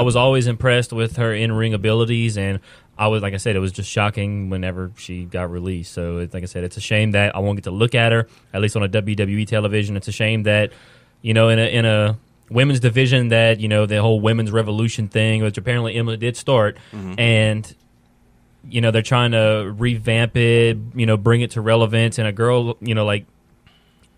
I was always impressed with her in-ring abilities, and I was, like I said, it was just shocking whenever she got released. So, like I said, it's a shame that I won't get to look at her, at least on a WWE television. It's a shame that, in a women's division that, the whole women's revolution thing, which apparently Emma did start, and, they're trying to revamp it, bring it to relevance, and a girl, like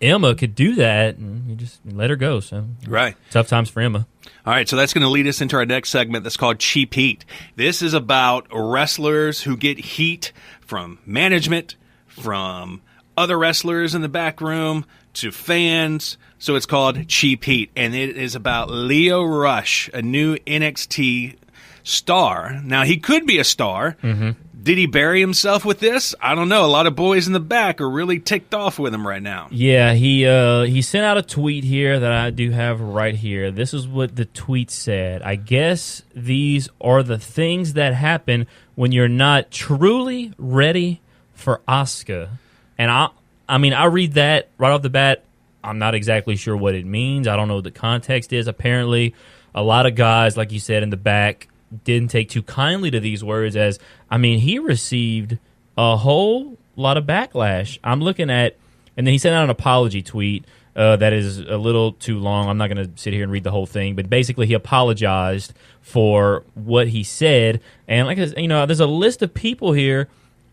Emma could do that, and you just let her go. So, right. Tough times for Emma. All right, so that's going to lead us into our next segment that's called Cheap Heat. This is about wrestlers who get heat from management, from other wrestlers in the back room, to fans. So it's called Cheap Heat, and it is about Lio Rush, a new NXT star. Now, he could be a star. Did he bury himself with this? I don't know. A lot of boys in the back are really ticked off with him right now. Yeah, he sent out a tweet here that I do have right here. This is what the tweet said. I guess these are the things that happen when you're not truly ready for Asuka. And I read that right off the bat. I'm not exactly sure what it means. I don't know what the context is. Apparently, a lot of guys, like you said, in the back didn't take too kindly to these words, as he received a whole lot of backlash. I'm looking at, and then he sent out an apology tweet that is a little too long. I'm not going to sit here and read the whole thing, but basically he apologized for what he said. And like there's a list of people here,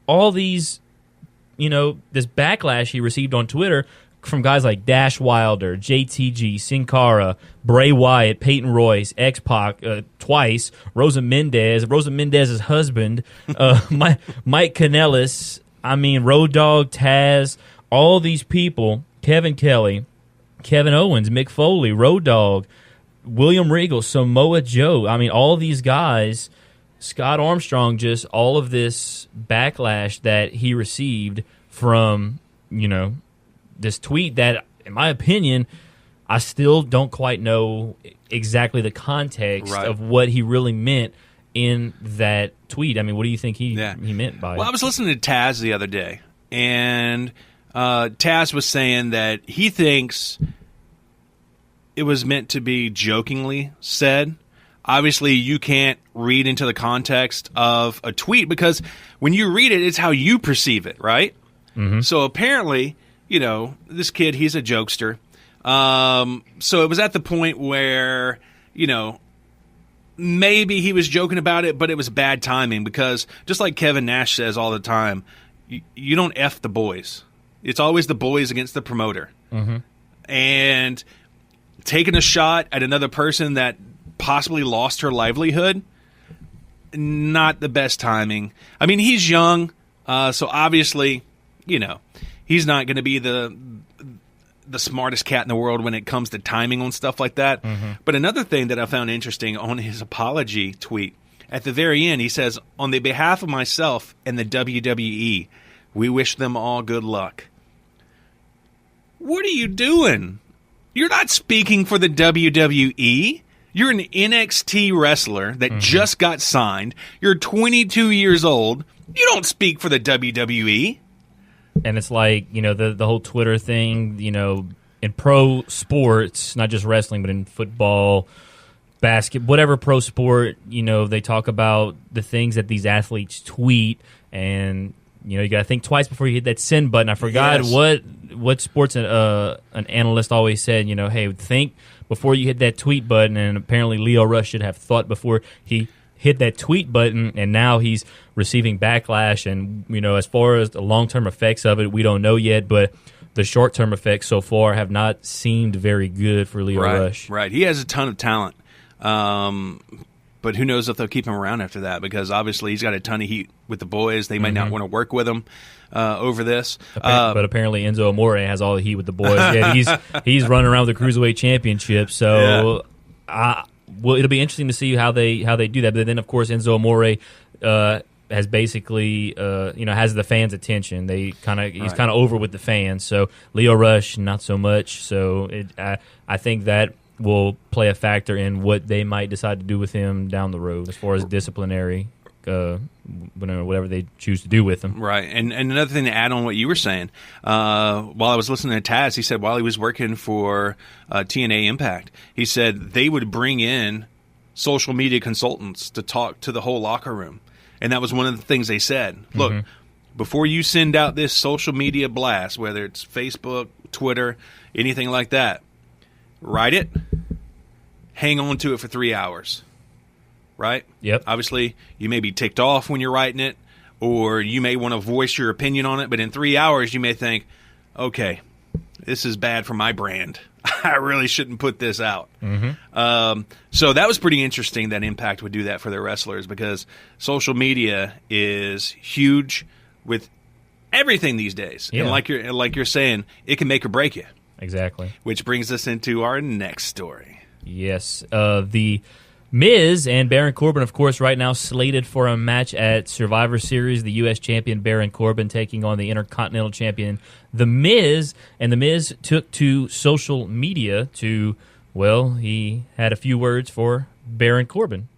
all these, this backlash he received on Twitter from guys like Dash Wilder, JTG, Sin Cara, Bray Wyatt, Peyton Royce, X-Pac twice, Rosa Mendez's husband, Mike Kanellis, Road Dogg, Taz, all these people, Kevin Kelly, Kevin Owens, Mick Foley, Road Dogg, William Regal, Samoa Joe. All these guys, Scott Armstrong, just all of this backlash that he received from, this tweet that, in my opinion, I still don't quite know exactly the context of what he really meant in that tweet. What do you think he meant by it? Well, I was listening to Taz the other day, and Taz was saying that he thinks it was meant to be jokingly said. Obviously, you can't read into the context of a tweet because when you read it, it's how you perceive it, right? So apparently, this kid, he's a jokester. So it was at the point where, maybe he was joking about it, but it was bad timing because just like Kevin Nash says all the time, you don't F the boys. It's always the boys against the promoter. And taking a shot at another person that possibly lost her livelihood, not the best timing. He's young, so obviously, he's not going to be the smartest cat in the world when it comes to timing on stuff like that. But another thing that I found interesting on his apology tweet, at the very end, he says, "On the behalf of myself and the WWE, we wish them all good luck." What are you doing? You're not speaking for the WWE. You're an NXT wrestler that just got signed. You're 22 years old. You don't speak for the WWE. And it's like, the whole Twitter thing, in pro sports, not just wrestling, but in football, basket, whatever pro sport, they talk about the things that these athletes tweet, and, you got to think twice before you hit that send button. I forgot what sports an analyst always said, hey, think before you hit that tweet button, and apparently Lio Rush should have thought before he hit that tweet button, and now he's receiving backlash. And, as far as the long-term effects of it, we don't know yet, but the short-term effects so far have not seemed very good for Lio Rush. Right. He has a ton of talent. But who knows if they'll keep him around after that, because obviously he's got a ton of heat with the boys. They might not want to work with him over this. But apparently Enzo Amore has all the heat with the boys. Yeah, he's running around with the Cruiserweight Championship. So it'll be interesting to see how they do that. But then, of course, Enzo Amore has basically has the fans' attention. He's kind of over with the fans. So Lio Rush, not so much. So I think that will play a factor in what they might decide to do with him down the road as far as disciplinary, whatever they choose to do with him. Right. And another thing to add on what you were saying, while I was listening to Taz, he said while he was working for TNA Impact, he said they would bring in social media consultants to talk to the whole locker room. And that was one of the things they said. Look, before you send out this social media blast, whether it's Facebook, Twitter, anything like that, write it, hang on to it for 3 hours, right? Yep. Obviously, you may be ticked off when you're writing it, or you may want to voice your opinion on it, but in 3 hours, you may think, okay, this is bad for my brand. I really shouldn't put this out. So that was pretty interesting that Impact would do that for their wrestlers, because social media is huge with everything these days. Yeah. And like you're saying, it can make or break you. Exactly. Which brings us into our next story. Yes. The Miz and Baron Corbin, of course, right now slated for a match at Survivor Series. The U.S. champion Baron Corbin taking on the Intercontinental champion The Miz. And The Miz took to social media to, well, he had a few words for Baron Corbin.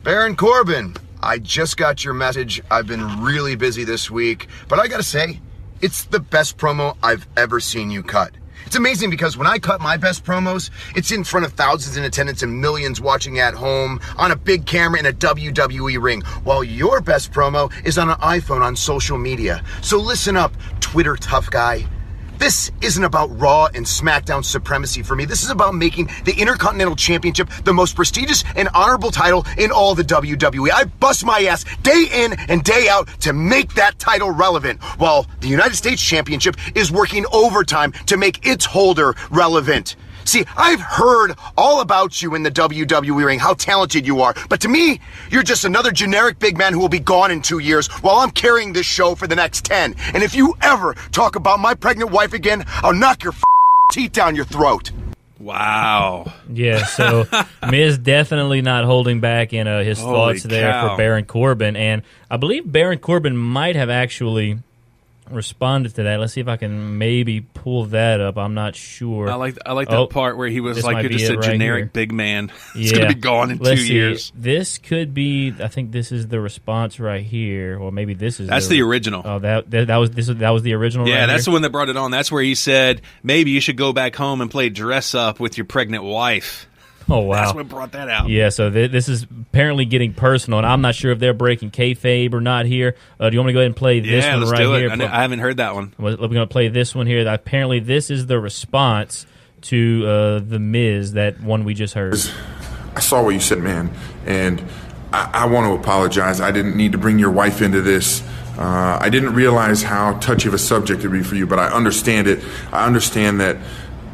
Baron Corbin, I just got your message. I've been really busy this week, but I gotta say, it's the best promo I've ever seen you cut. It's amazing because when I cut my best promos, it's in front of thousands in attendance and millions watching at home on a big camera in a WWE ring, while your best promo is on an iPhone on social media. So listen up, Twitter tough guy. This isn't about Raw and Smackdown supremacy for me. This is about making the Intercontinental Championship the most prestigious and honorable title in all the WWE. I bust my ass day in and day out to make that title relevant, while the United States Championship is working overtime to make its holder relevant. See, I've heard all about you in the WWE ring, how talented you are, but to me, you're just another generic big man who will be gone in 2 years while I'm carrying this show for the next 10. And if you ever talk about my pregnant wife again, I'll knock your teeth down your throat. Wow. Yeah, so Miz definitely not holding back in his thoughts there for Baron Corbin. And I believe Baron Corbin might have actually responded to that. Let's see if I can maybe pull that up. I'm not sure. I like that part where he was like, you're just a generic big man. It's Yeah. going to be gone in 2 years. This could be, I think this is the response right here. Or maybe this is That's the original. Oh, that was the original. Yeah, right that's here? the one that brought it on. That's where he said, maybe you should go back home and play dress up with your pregnant wife. Oh, wow. That's what brought that out. Yeah, so this is apparently getting personal, and I'm not sure if they're breaking kayfabe or not here. Do you want me to go ahead and play this one let's right do it. here? I haven't heard that one. We're going to play this one here. Apparently, this is the response to The Miz, that one we just heard. I saw what you said, man, and I want to apologize. I didn't need to bring your wife into this. I didn't realize how touchy of a subject it would be for you, but I understand it. I understand that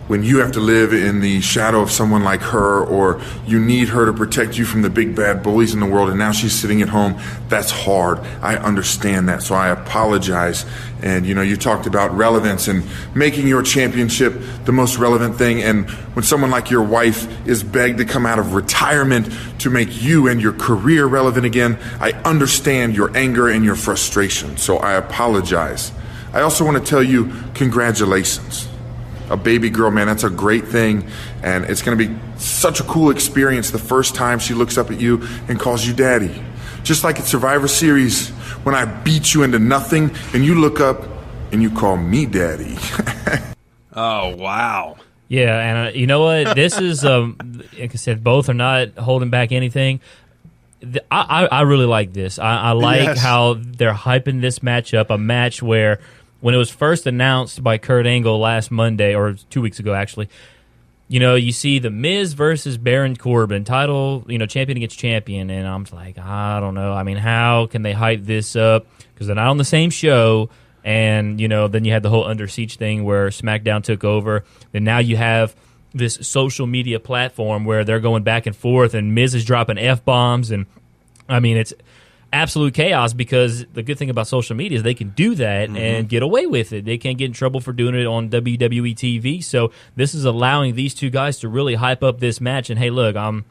when you have to live in the shadow of someone like her, or you need her to protect you from the big bad bullies in the world, and now she's sitting at home, that's hard. I understand that, so I apologize. And you talked about relevance and making your championship the most relevant thing, and when someone like your wife is begged to come out of retirement to make you and your career relevant again, I understand your anger and your frustration, so I apologize. I also want to tell you congratulations. A baby girl, man, that's a great thing, and it's going to be such a cool experience the first time she looks up at you and calls you daddy. Just like at Survivor Series, when I beat you into nothing and you look up and you call me daddy. Oh, wow. Yeah, and you know what? This is, like I said, both are not holding back anything. I really like this. I like how they're hyping this match up, a match where when it was first announced by Kurt Angle last Monday, or 2 weeks ago actually, you see The Miz versus Baron Corbin, title, champion against champion, and I'm like, I don't know. I mean, how can they hype this up? Because they're not on the same show, and, then you had the whole Under Siege thing where SmackDown took over, and now you have this social media platform where they're going back and forth, and Miz is dropping F-bombs, and, I mean, it's absolute chaos, because the good thing about social media is they can do that and get away with it. They can't get in trouble for doing it on WWE TV. So this is allowing these two guys to really hype up this match. And hey, look, I'm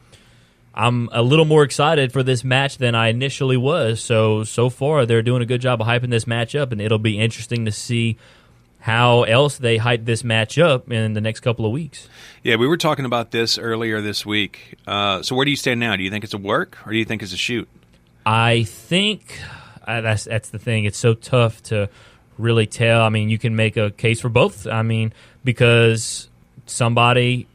a little more excited for this match than I initially was. So far they're doing a good job of hyping this match up, and it'll be interesting to see how else they hype this match up in the next couple of weeks. Yeah, we were talking about this earlier this week. So where do you stand now? Do you think it's a work, or do you think it's a shoot? I think that's the thing. It's so tough to really tell. I mean, you can make a case for both. I mean, because somebody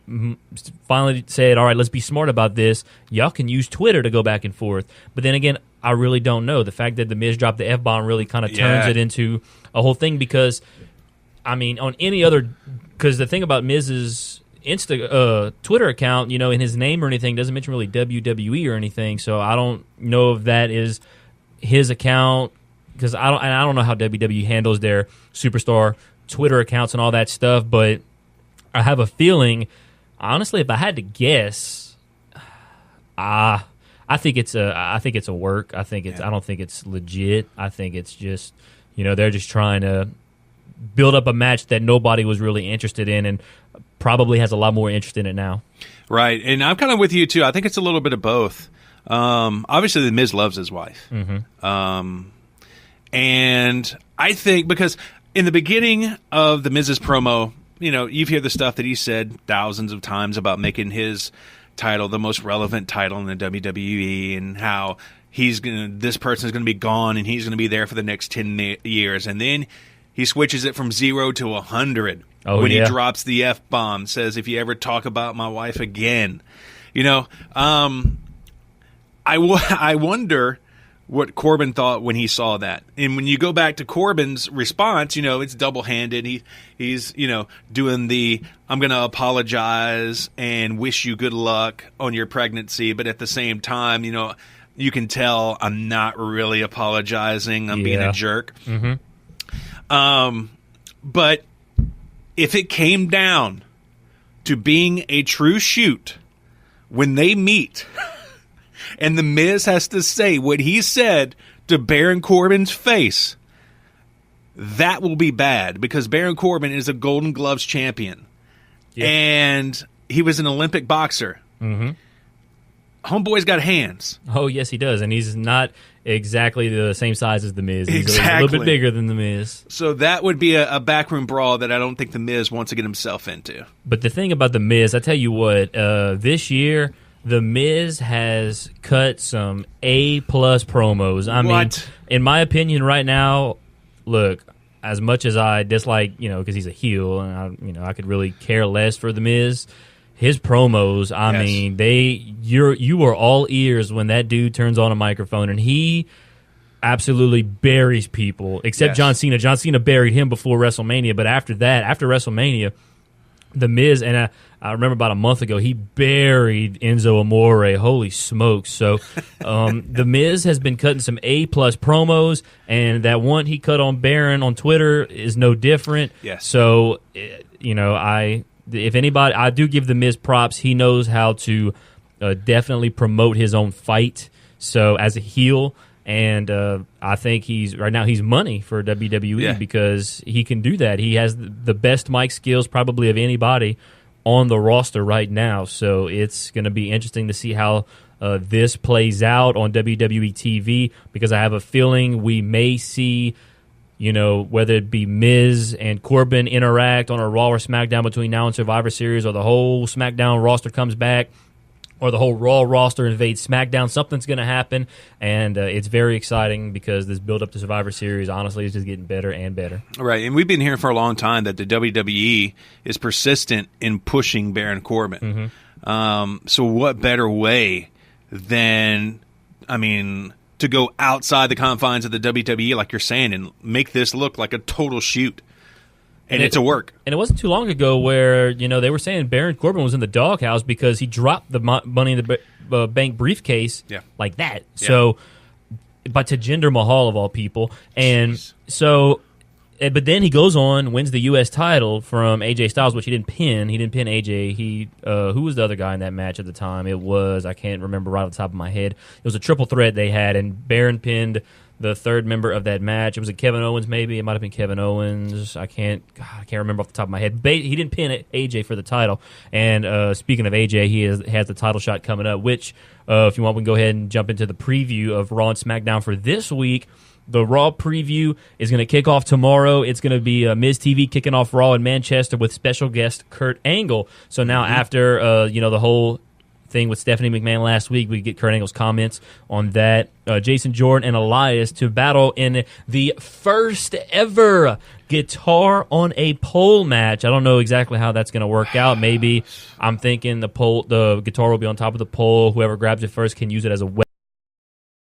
finally said, all right, let's be smart about this. Y'all can use Twitter to go back and forth. But then again, I really don't know. The fact that The Miz dropped the F-bomb really kind of turns it into a whole thing because, I mean, on any other – because the thing about Miz's Twitter account, in his name or anything, doesn't mention really WWE or anything. So I don't know if that is his account because I don't know how WWE handles their superstar Twitter accounts and all that stuff, but I have a feeling, honestly, if I had to guess, I think it's a work. I don't think it's legit. I think it's just, they're just trying to build up a match that nobody was really interested in and probably has a lot more interest in it now. Right, and I'm kind of with you too. I think it's a little bit of both. Obviously, The Miz loves his wife, and I think because in the beginning of The Miz's promo, you've heard the stuff that he said thousands of times about making his title the most relevant title in the WWE and how this person's going to be gone and he's going to be there for the next 10 years. And then he switches it from 0 to 100 when he drops the F-bomb, says, if you ever talk about my wife again. I wonder what Corbin thought when he saw that. And when you go back to Corbin's response, it's double-handed. He's doing the, I'm going to apologize and wish you good luck on your pregnancy, but at the same time, you can tell I'm not really apologizing. I'm being a jerk. But if it came down to being a true shoot, when they meet and The Miz has to say what he said to Baron Corbin's face, that will be bad because Baron Corbin is a Golden Gloves champion. And he was an Olympic boxer. Homeboy's got hands. Oh, yes, he does. And he's not exactly the same size as The Miz. He's a little bit bigger than The Miz. So that would be a backroom brawl that I don't think The Miz wants to get himself into. But the thing about The Miz, I tell you what, this year, The Miz has cut some A-plus promos. I mean, in my opinion right now, look, as much as I dislike, because he's a heel, and I could really care less for The Miz, his promos, I mean, you are all ears when that dude turns on a microphone, and he absolutely buries people, except John Cena. John Cena buried him before WrestleMania, but after WrestleMania, The Miz, and I remember about a month ago, he buried Enzo Amore. Holy smokes. So The Miz has been cutting some A-plus promos, and that one he cut on Baron on Twitter is no different. Yes. So, if anybody, I do give The Miz props. He knows how to definitely promote his own fight. So as a heel, and I think he's money for WWE because he can do that. He has the best mic skills probably of anybody on the roster right now. So it's going to be interesting to see how this plays out on WWE TV because I have a feeling we may see, whether it be Miz and Corbin interact on a Raw or SmackDown between now and Survivor Series, or the whole SmackDown roster comes back, or the whole Raw roster invades SmackDown. Something's going to happen, and it's very exciting because this build-up to Survivor Series, honestly, is just getting better and better. Right, and we've been hearing for a long time that the WWE is persistent in pushing Baron Corbin. So what better way than, to go outside the confines of the WWE, like you're saying, and make this look like a total shoot. And it's a work. And it wasn't too long ago where, they were saying Baron Corbin was in the doghouse because he dropped the Money in the Bank briefcase like that. Yeah. So, but to Jinder Mahal of all people. And so, but then he goes on, wins the U.S. title from AJ Styles, which he didn't pin. He didn't pin AJ. Who was the other guy in that match at the time? It was, I can't remember right off the top of my head. It was a triple threat they had, and Baron pinned the third member of that match. It was Kevin Owens, maybe. It might have been Kevin Owens. I can't remember off the top of my head. He didn't pin AJ for the title. And speaking of AJ, he has the title shot coming up, which, if you want, we can go ahead and jump into the preview of Raw and SmackDown for this week. The Raw preview is going to kick off tomorrow. It's going to be Miz TV kicking off Raw in Manchester with special guest Kurt Angle. So now after, the whole thing with Stephanie McMahon last week. We get Kurt Angle's comments on that. Jason Jordan and Elias to battle in the first ever guitar on a pole match. I don't know exactly how that's going to work out. Maybe I'm thinking the guitar will be on top of the pole. Whoever grabs it first can use it as a weapon.